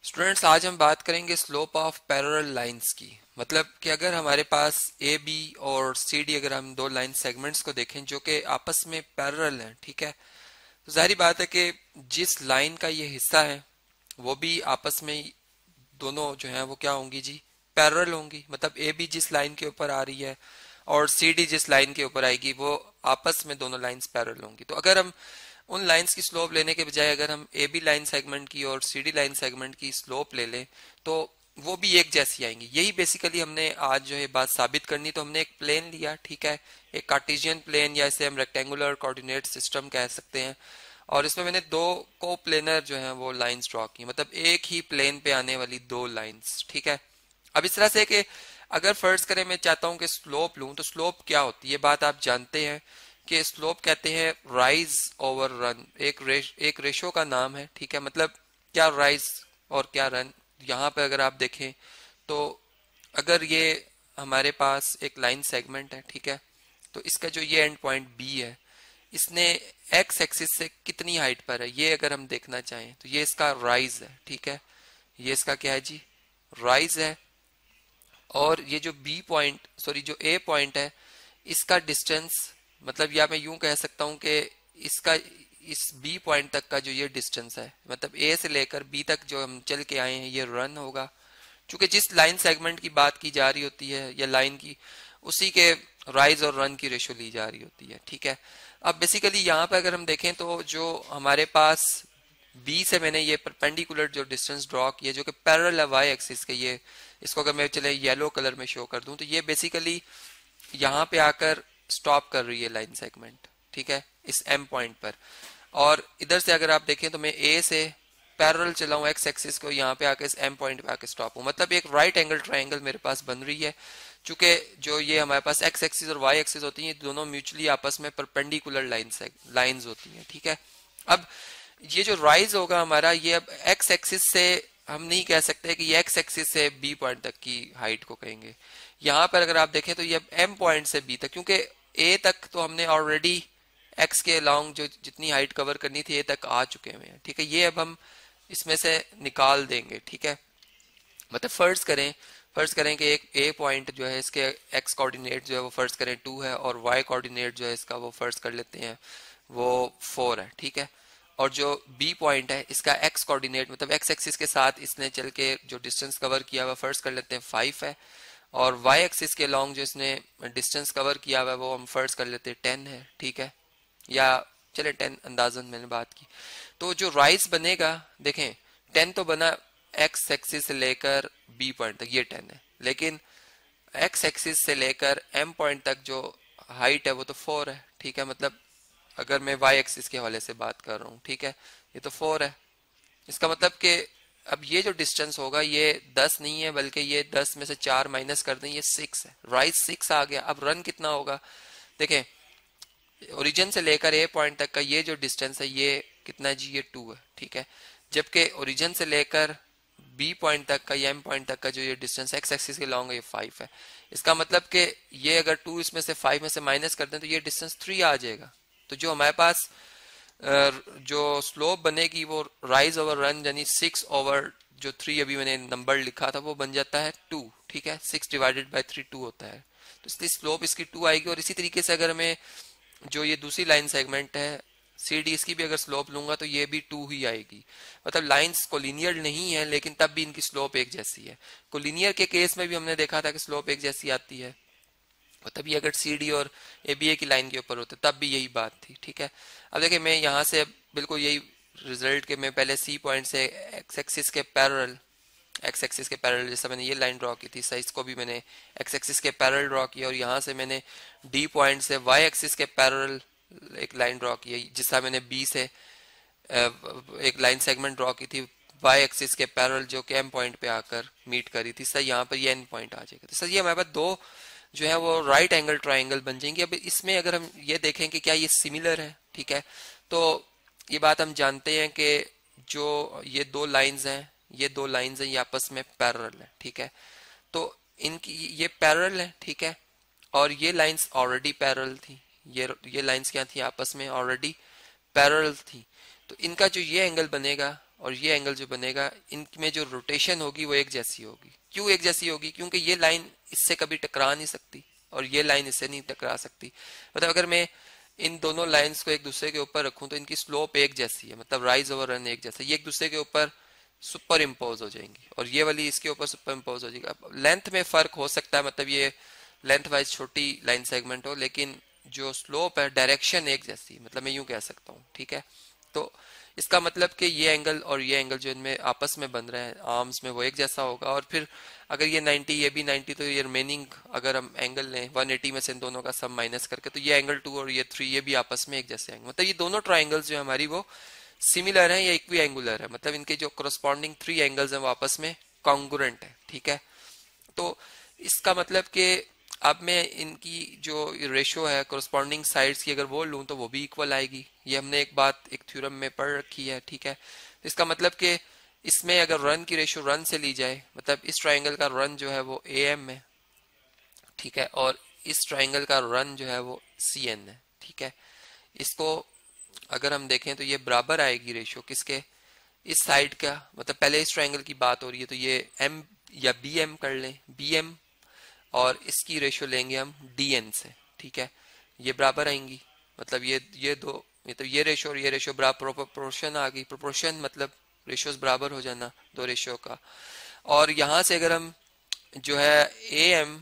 Students, आज हम बात करेंगे स्लोप ऑफ पैरेलल लाइंस की। मतलब कि अगर हमारे पास ए बी और सी डी, अगर हम दो लाइन सेगमेंट्स को देखें जो कि आपस में पैरेलल हैं, ठीक है, तो जाहिर बात है कि जिस लाइन का ये हिस्सा है वो भी आपस में दोनों जो है वो क्या होंगी जी, पैरेलल होंगी। मतलब ए बी जिस लाइन के ऊपर आ रही है और सी डी जिस लाइन के ऊपर आएगी वो आपस में दोनों लाइंस पैरेलल होंगी। तो अगर हम उन लाइंस की स्लोप लेने के बजाय अगर हम ए बी लाइन सेगमेंट की और सी डी लाइन सेगमेंट की स्लोप ले लें तो वो भी एक जैसी आएंगी। यही बेसिकली हमने आज जो है बात साबित करनी। तो हमने एक प्लेन लिया, ठीक है, एक कार्टेशियन प्लेन या इसे हम रेक्टेंगुलर कोऑर्डिनेट सिस्टम कह सकते हैं, और इसमें मैंने दो को प्लेनर जो है वो लाइंस ड्रॉ की, मतलब एक ही प्लेन पे आने वाली दो लाइंस, ठीक है। अब इस तरह से कि अगर फर्ज करें मैं चाहता हूं कि स्लोप लूं, तो स्लोप क्या होती है, ये बात आप जानते हैं कि स्लोप कहते हैं राइज ओवर रन। एक रेशो का नाम है, ठीक है। मतलब क्या राइज और क्या रन। यहाँ पे अगर आप देखें तो अगर ये हमारे पास एक लाइन सेगमेंट है, ठीक है, तो इसका जो ये एंड पॉइंट बी है, इसने एक्स एक्सिस से कितनी हाइट पर है ये अगर हम देखना चाहें तो ये इसका राइज है, ठीक है, ये इसका क्या है जी, राइज है। और ये जो बी पॉइंट, सॉरी जो ए पॉइंट है, इसका डिस्टेंस, मतलब या मैं यूं कह सकता हूं कि इसका इस बी पॉइंट तक का जो ये डिस्टेंस है, मतलब ए से लेकर बी तक जो हम चल के आए हैं, ये रन होगा। क्योंकि जिस लाइन सेगमेंट की बात की जा रही होती है या लाइन की, उसी के राइज और रन की रेशो ली जा रही होती है, ठीक है। अब बेसिकली यहाँ पे अगर हम देखें तो जो हमारे पास बी से मैंने ये परपेंडिकुलर जो डिस्टेंस ड्रॉ किया जो कि पैरेलल है वाई एक्सिस के, ये इसको अगर मैं चले येलो कलर में शो कर दूं तो ये बेसिकली यहाँ पे आकर स्टॉप कर रही है लाइन सेगमेंट, ठीक है, इस एम पॉइंट पर। और इधर से अगर आप देखें तो मैं ए से पैरेलल चला हूं एक्स एक्सिस को, यहाँ पे आके इस एम पॉइंट पे आके स्टॉप हूं। मतलब एक राइट एंगल ट्राइंगल मेरे पास बन रही है। चूंकि जो ये हमारे पास एक्स एक्सिस और वाई एक्सिस होती है, दोनों म्यूचुअली आपस में परपेंडिकुलर लाइंस होती हैं, ठीक है। अब ये जो राइज होगा हमारा, ये अब एक्स एक्सिस से हम नहीं कह सकते कि ये एक्स एक्सिस से बी पॉइंट तक की हाइट को कहेंगे। यहाँ पर अगर आप देखें तो ये एम पॉइंट से बी तक, क्योंकि ए तक तो हमने ऑलरेडी एक्स के अलोंग जो जितनी हाइट कवर करनी थी ए तक आ चुके हुए हैं, ठीक है। ये अब हम इसमें से निकाल देंगे, ठीक है। मतलब फर्ज करें कि एक ए पॉइंट जो है इसके एक्स कोऑर्डिनेट जो है वो फर्ज करें 2 है और वाई कोऑर्डिनेट जो है इसका वो फर्ज कर लेते हैं वो 4 है, ठीक है। और जो बी पॉइंट है इसका एक्स कोऑर्डिनेट मतलब एक्स एक्सिस के साथ इसने चल के जो डिस्टेंस कवर किया हुआ फर्ज कर लेते हैं 5 है, और वाई एक्सिस के लॉन्ग जो इसने डिस्टेंस कवर किया हुआ है वो हम फर्ज कर लेते हैं 10 है, ठीक है, या चले 10 अंदाजन मैंने बात की। तो जो राइज बनेगा, देखें 10 तो बना एक्स एक्सिस से लेकर बी पॉइंट तक, ये 10 है, लेकिन एक्स एक्सिस से लेकर एम पॉइंट तक जो हाइट है वो तो 4 है, ठीक है। मतलब अगर मैं वाई एक्सिस के हवाले से बात कर रहा हूँ, ठीक है, ये तो 4 है। इसका मतलब कि अब ये जो डिस्टेंस होगा ये 10 नहीं है, बल्कि ये 10 में से 4 माइनस कर दें, ये 6 है, राइज 6 आ गया। अब रन कितना होगा, देखें ओरिजिन से लेकर ए पॉइंट तक का ये जो डिस्टेंस है ये कितना जी, ये 2 है, ठीक है। जबकि ओरिजिन से लेकर बी पॉइंट तक का या एम पॉइंट तक का जो ये डिस्टेंस एक्स एक्सिस के लॉन्ग है ये 5 है। इसका मतलब कि ये अगर 2 इसमें से 5 में से माइनस कर दें तो ये डिस्टेंस 3 आ जाएगा। तो जो हमारे पास जो स्लोप बनेगी वो राइज ओवर रन यानी 6 ओवर जो 3 अभी मैंने नंबर लिखा था वो बन जाता है 2, ठीक है। 6 डिवाइडेड बाय 3 2 होता है, तो इसलिए स्लोप इसकी 2 आएगी। और इसी तरीके से अगर मैं जो ये दूसरी लाइन सेगमेंट है सी डी, इसकी भी अगर स्लोप लूंगा तो ये भी 2 ही आएगी। मतलब लाइंस कोलिनियर नहीं है लेकिन तब भी इनकी स्लोप एक जैसी है। कोलिनियर के केस में भी हमने देखा था कि स्लोप एक जैसी आती है, और तभी अगर सी डी और ए बी ए की लाइन के ऊपर होते तब भी यही बात थी, ठीक है। अब देखिए मैं यहाँ से बिल्कुल यही रिजल्ट के मैं पहले सी पॉइंट से एक्स एक्सिस के पैरेलल जैसा मैंने ये लाइन ड्रॉ की थी, साइज को भी मैंने एक्स एक्सिस के पैरेलल ड्रॉ किया, और यहाँ से मैंने डी पॉइंट से वाई एक्सिस के पैरेलल एक लाइन ड्रॉ की है, जिसका मैंने बी से एक लाइन सेगमेंट ड्रॉ की थी वाई एक्सिस के पैरेलल जो कि एम पॉइंट पे आकर मीट करी थी। सर यहाँ पर ये एन पॉइंट आ जाएगा। तो सर ये हमारे पास दो जो है वो राइट एंगल ट्राइंगल बन जाएंगे। अब इसमें अगर हम ये देखें कि क्या ये सिमिलर है, ठीक है, तो ये बात हम जानते हैं कि जो ये दो लाइंस हैं ये आपस में पैरेलल है, ठीक है। तो इनकी ये पैरेलल है, ठीक है, और ये लाइंस ऑलरेडी पैरेलल थी। ये लाइंस क्या थी, आपस में ऑलरेडी पैरेलल थी। तो इनका जो ये एंगल बनेगा और ये एंगल जो बनेगा, इनमें जो रोटेशन होगी वो एक जैसी होगी। क्यों एक जैसी होगी? क्योंकि ये लाइन इससे कभी टकरा नहीं सकती और ये लाइन इससे नहीं टकरा सकती। मतलब अगर मैं इन दोनों लाइंस को एक दूसरे के ऊपर रखूं तो इनकी स्लोप एक जैसी है, मतलब राइज ओवर रन एक जैसा, ये एक दूसरे के ऊपर सुपर इम्पोज हो जाएंगी और ये वाली इसके ऊपर सुपर इम्पोज हो जाएगी। लेंथ में फर्क हो सकता है, मतलब ये लेंथ वाइज छोटी लाइन सेगमेंट हो, लेकिन जो स्लोप है डायरेक्शन एक जैसी, मतलब मैं यूं कह सकता हूँ, ठीक है। तो इसका मतलब कि ये एंगल और ये एंगल जो इनमें आपस में बन रहे हैं आर्म्स में वो एक जैसा होगा। और फिर अगर ये 90 ये भी 90 तो ये रिमेनिंग अगर हम एंगल लें 180 में से इन दोनों का सम माइनस करके तो ये एंगल 2 और ये 3 ये भी आपस में एक जैसे एंगल, मतलब ये दोनों ट्राइंगल्स जो हमारी वो सिमिलर है या इक्वी एंगुलर है, मतलब इनके जो कोरस्पॉन्डिंग 3 एंगल्स हैं वो आपस में कॉन्ग्रुएंट है, ठीक है। तो इसका मतलब कि अब मैं इनकी जो रेशो है कोरस्पॉन्डिंग साइड्स की अगर वो लूँ तो वो भी इक्वल आएगी। ये हमने एक बात एक थ्योरम में पढ़ रखी है, ठीक है। तो इसका मतलब कि इसमें अगर रन की रेशो रन से ली जाए, मतलब इस ट्राइंगल का रन जो है वो AM है, ठीक है, और इस ट्राइंगल का रन जो है वो CN है, ठीक है। इसको अगर हम देखें तो ये बराबर आएगी रेशो किसके, इस साइड का, मतलब पहले इस ट्राइंगल की बात हो रही है तो ये M या BM कर लें, BM, और इसकी रेशो लेंगे हम DN से, ठीक है। ये बराबर आएंगी, मतलब ये दो, मतलब ये रेशो और ये रेशो बराबर, प्रोपोर्शन आ गई। प्रोपोर्शन मतलब रेशोज बराबर हो जाना दो रेशो का। और यहाँ से अगर हम जो है AM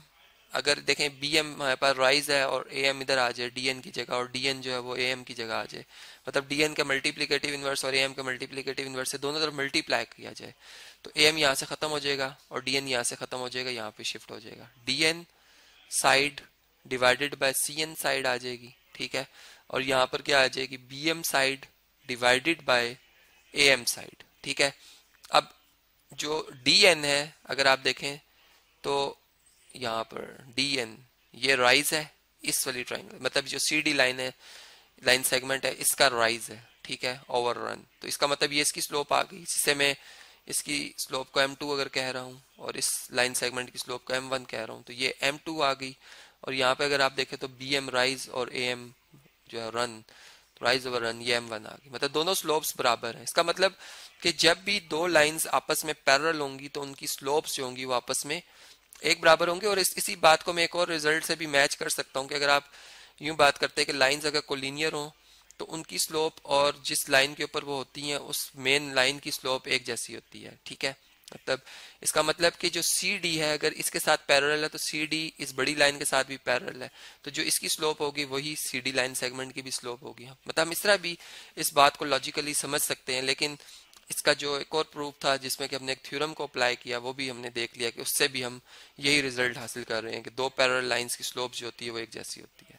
अगर देखें, BM हमारे पास राइज है और AM इधर आ जाए DN की जगह, और DN जो है वो AM की जगह आ जाए, मतलब DN का मल्टीप्लिकेटिव इनवर्स और AM का मल्टीप्लिकेटिव इनवर्स से दोनों तरफ मल्टीप्लाई किया जाए तो AM यहाँ से खत्म हो जाएगा और DN यहाँ से खत्म हो जाएगा, यहाँ पे शिफ्ट हो जाएगा, DN side divided by CN side आ जाएगी, ठीक है। और यहाँ पर क्या आ जाएगी, BM side divided bye AM side, ठीक है। अब जो DN है अगर आप देखें तो यहाँ पर DN ये राइज है इस वाली ट्राइंगल, मतलब जो CD लाइन है, लाइन सेगमेंट है, इसका राइज है, ठीक है, ओवर रन। तो इसका मतलब ये इसकी स्लोप आ गई, जिससे मैं इसकी स्लोप को M2 अगर कह रहा हूँ और इस लाइन सेगमेंट की स्लोप को M1 कह रहा हूँ तो ये M2 आ गई। और यहाँ पे अगर आप देखें तो BM राइज और AM जो है रन, राइज ओवर रन, ये M1 आ गई, मतलब दोनों स्लोप्स बराबर है। इसका मतलब कि जब भी दो लाइंस आपस में पैरेलल होंगी तो उनकी स्लोप्स जो होंगी वो आपस में एक बराबर होंगे। और इसी बात को मैं एक और रिजल्ट से भी मैच कर सकता हूँ कि अगर आप यूं बात करते हैं कि लाइंस अगर कोलिनियर हो तो उनकी स्लोप और जिस लाइन के ऊपर वो होती हैं उस मेन लाइन की स्लोप एक जैसी होती है, ठीक है। मतलब इसका मतलब कि जो CD है अगर इसके साथ पैरेलल है तो CD इस बड़ी लाइन के साथ भी पैरेलल है, तो जो इसकी स्लोप होगी वही CD लाइन सेगमेंट की भी स्लोप होगी। मतलब हम इस तरह भी इस बात को लॉजिकली समझ सकते हैं। लेकिन इसका जो एक और प्रूफ था जिसमें कि हमने एक थ्योरम को अप्लाई किया वो भी हमने देख लिया कि उससे भी हम यही रिजल्ट हासिल कर रहे हैं कि दो पैरेलल लाइंस की स्लोप जो होती है वो एक जैसी होती है।